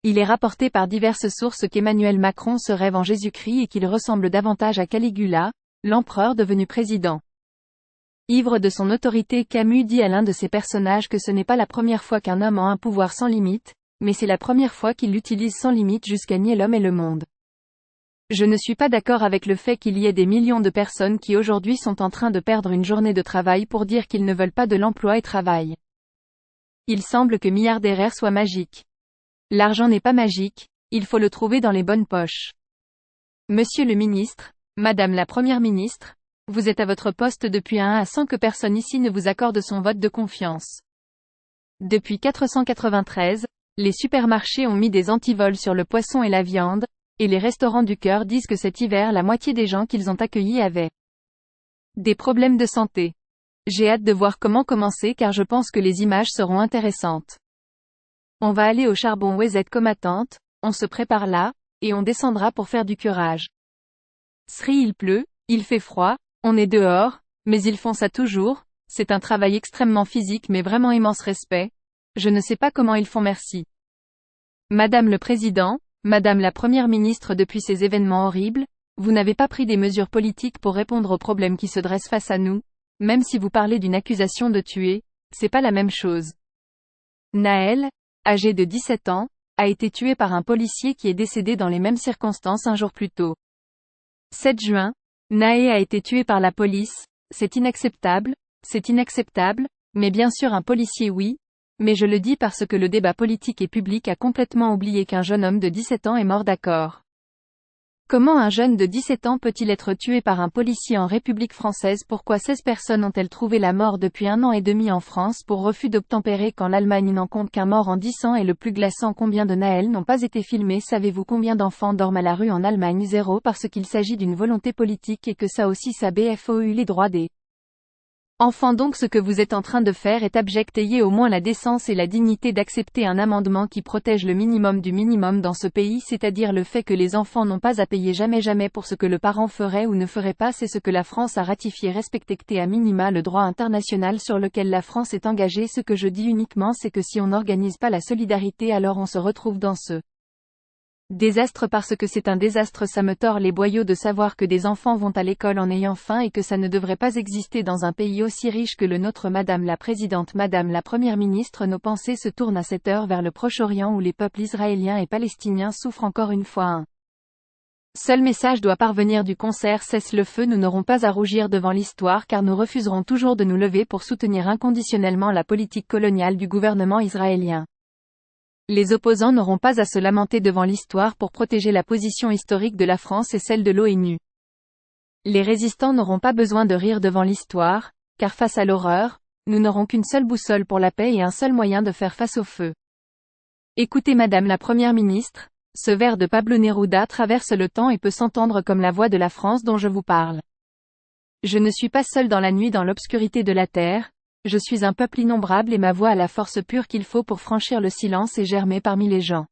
Il est rapporté par diverses sources qu'Emmanuel Macron se rêve en Jésus-Christ et qu'il ressemble davantage à Caligula, l'empereur devenu président. Ivre de son autorité, Camus dit à l'un de ses personnages que ce n'est pas la première fois qu'un homme a un pouvoir sans limite, mais c'est la première fois qu'il l'utilise sans limite jusqu'à nier l'homme et le monde. Je ne suis pas d'accord avec le fait qu'il y ait des millions de personnes qui aujourd'hui sont en train de perdre une journée de travail pour dire qu'ils ne veulent pas de l'emploi et travail. Il semble que milliardaire soit magique. L'argent n'est pas magique, il faut le trouver dans les bonnes poches. Monsieur le ministre, Madame la Première ministre, vous êtes à votre poste depuis 1 à 100 que personne ici ne vous accorde son vote de confiance. Depuis 493, les supermarchés ont mis des antivols sur le poisson et la viande, et les restaurants du cœur disent que cet hiver la moitié des gens qu'ils ont accueillis avaient des problèmes de santé. J'ai hâte de voir comment commencer car je pense que les images seront intéressantes. On va aller au charbon Wezette comme attente, on se prépare là, et on descendra pour faire du curage. Sri il pleut, il fait froid, on est dehors, mais ils font ça toujours, c'est un travail extrêmement physique mais vraiment immense respect. Je ne sais pas comment ils font merci. Madame le Président, Madame la Première ministre depuis ces événements horribles, vous n'avez pas pris des mesures politiques pour répondre aux problèmes qui se dressent face à nous, même si vous parlez d'une accusation de tuer, c'est pas la même chose. Naël, âgé de 17 ans, a été tué par un policier qui est décédé dans les mêmes circonstances un jour plus tôt. 7 juin, Naé a été tué par la police, c'est inacceptable, mais bien sûr un policier oui, mais je le dis parce que le débat politique et public a complètement oublié qu'un jeune homme de 17 ans est mort d'accord. Comment un jeune de 17 ans peut-il être tué par un policier en République française? Pourquoi 16 personnes ont-elles trouvé la mort depuis 1 an et demi en France pour refus d'obtempérer quand l'Allemagne n'en compte qu'un mort en 10 ans et le plus glaçant, combien de Naël n'ont pas été filmés? Savez-vous combien d'enfants dorment à la rue en Allemagne? 0 parce qu'il s'agit d'une volonté politique et que ça aussi ça BFOU les droits des enfants. Donc ce que vous êtes en train de faire est abject. Ayez au moins la décence et la dignité d'accepter un amendement qui protège le minimum du minimum dans ce pays, c'est-à-dire le fait que les enfants n'ont pas à payer jamais pour ce que le parent ferait ou ne ferait pas. C'est ce que la France a ratifié, respecter à minima le droit international sur lequel la France est engagée. Ce que je dis uniquement c'est que si on n'organise pas la solidarité alors on se retrouve dans ce désastre parce que c'est un désastre. Ça me tord les boyaux de savoir que des enfants vont à l'école en ayant faim et que ça ne devrait pas exister dans un pays aussi riche que le nôtre. Madame la Présidente, Madame la Première ministre, nos pensées se tournent à cette heure vers le Proche-Orient où les peuples israéliens et palestiniens souffrent encore une fois. Un seul message doit parvenir du concert Cesse le feu. Nous n'aurons pas à rougir devant l'histoire car nous refuserons toujours de nous lever pour soutenir inconditionnellement la politique coloniale du gouvernement israélien. Les opposants n'auront pas à se lamenter devant l'histoire pour protéger la position historique de la France et celle de l'ONU. Les résistants n'auront pas besoin de rire devant l'histoire, car face à l'horreur, nous n'aurons qu'une seule boussole pour la paix et un seul moyen de faire face au feu. Écoutez Madame la Première ministre, ce vers de Pablo Neruda traverse le temps et peut s'entendre comme la voix de la France dont je vous parle. Je ne suis pas seul dans la nuit, dans l'obscurité de la terre. Je suis un peuple innombrable et ma voix a la force pure qu'il faut pour franchir le silence et germer parmi les gens.